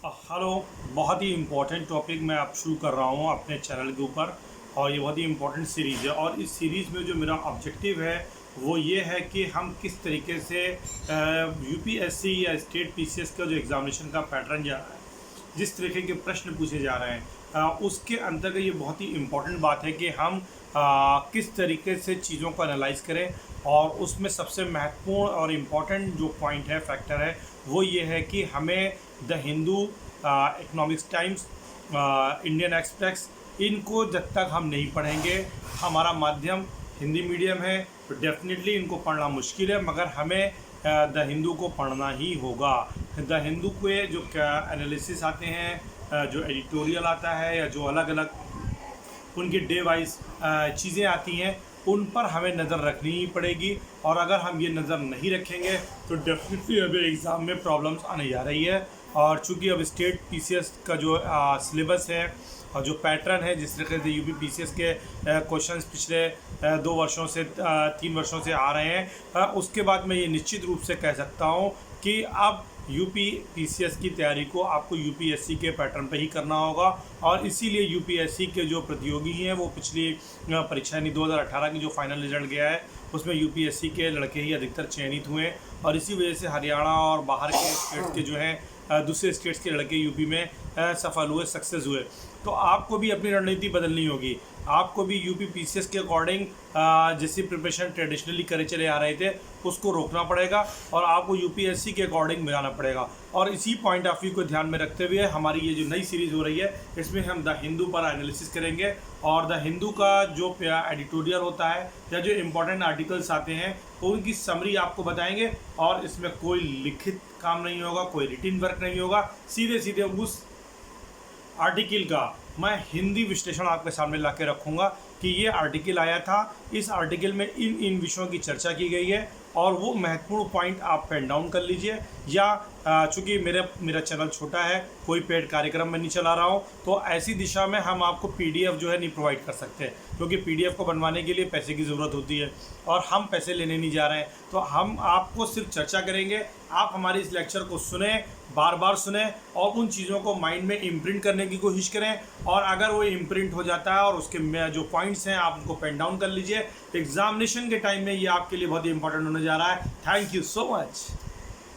Hello. बहुत ही important topic मैं आप शुरू कर रहा हूँ अपने चैनल के ऊपर, और ये बहुत ही इम्पोर्टेंट सीरीज़ है। और इस सीरीज़ में जो मेरा ऑब्जेक्टिव है वो ये है कि हम किस तरीके से यूपीएससी या स्टेट पीसीएस का जो एग्ज़ामिनेशन का पैटर्न जा रहा है, जिस तरीके के प्रश्न पूछे जा रहे हैं, उसके अंतर्गत ये बहुत ही इम्पोर्टेंट बात है कि हम किस तरीके से चीज़ों को एनालाइज करें। और उसमें सबसे महत्वपूर्ण और इम्पॉर्टेंट जो पॉइंट है, फैक्टर है, वो ये है कि हमें the Hindu, economics times, Indian express, इनको जब तक हम नहीं पढ़ेंगे, हमारा माध्यम हिंदी मीडियम है तो डेफिनेटली इनको पढ़ना मुश्किल है, मगर हमें द हिंदू को पढ़ना ही होगा। द हिंदू के जो एनालिसिस आते हैं, जो एडिटोरियल आता है, या जो अलग अलग उनकी डे वाइज चीज़ें आती हैं, उन पर हमें नज़र रखनी ही पड़ेगी। और अगर हम ये नज़र नहीं रखेंगे तो डेफिनेटली अभी एग्ज़ाम में प्रॉब्लम्स आने जा रही है। और चूँकि अब स्टेट पीसीएस का जो सिलेबस है और जो पैटर्न है, जिस तरीके से यूपी पीसीएस के क्वेश्चंस पिछले 2 वर्षों से 3 वर्षों से आ रहे हैं, उसके बाद मैं ये निश्चित रूप से कह सकता हूँ कि अब यूपी पीसीएस की तैयारी को आपको यूपीएससी के पैटर्न पे ही करना होगा। और इसीलिए यूपीएससी के जो प्रतियोगी हैं, वो पिछली परीक्षा यानी 2018 की जो फाइनल रिजल्ट गया है, उसमें यूपीएससी के लड़के ही अधिकतर चयनित हुए। और इसी वजह से हरियाणा और बाहर के स्टेट्स के जो हैं, दूसरे स्टेट्स के लड़के यूपी में सफल हुए, सक्सेस हुए। तो आपको भी अपनी रणनीति बदलनी होगी। आपको भी यूपी पीसीएस के अकॉर्डिंग जैसी प्रिपरेशन ट्रेडिशनली करे चले आ रहे थे, उसको रोकना पड़ेगा और आपको यूपीएससी के अकॉर्डिंग मिलाना पड़ेगा। और इसी पॉइंट ऑफ व्यू को ध्यान में रखते हुए हमारी ये जो नई सीरीज़ हो रही है, इसमें हम द हिंदू पर एनालिसिस करेंगे। और द हिंदू का जो एडिटोरियल होता है या जो इम्पोर्टेंट आर्टिकल्स आते हैं, उनकी समरी आपको बताएंगे। और इसमें कोई लिखित काम नहीं होगा, कोई रिटिन वर्क नहीं होगा, सीधे सीधे उस आर्टिकल का मैं हिंदी विश्लेषण आपके सामने ला के रखूँगा कि ये आर्टिकल आया था, इस आर्टिकल में इन इन विषयों की चर्चा की गई है, और वो महत्वपूर्ण पॉइंट आप पेन डाउन कर लीजिए। या चूँकि मेरा चैनल छोटा है, कोई पेड कार्यक्रम में नहीं चला रहा हूँ, तो ऐसी दिशा में हम आपको पीडीएफ जो है नहीं प्रोवाइड कर सकते, क्योंकि पीडीएफ को बनवाने के लिए पैसे की ज़रूरत होती है और हम पैसे लेने नहीं जा रहे हैं। तो हम आपको सिर्फ चर्चा करेंगे, आप हमारी इस लेक्चर को सुने, बार बार सुने और उन चीज़ों को माइंड में इम्प्रिंट करने की कोशिश करें। और अगर वो इम्प्रिंट हो जाता है और उसके जो पॉइंट्स हैं, आप उनको पेन डाउन कर लीजिए। एग्जामिनेशन के टाइम में ये आपके लिए बहुत ही इंपॉर्टेंट होने जा रहा है। Thank you so much.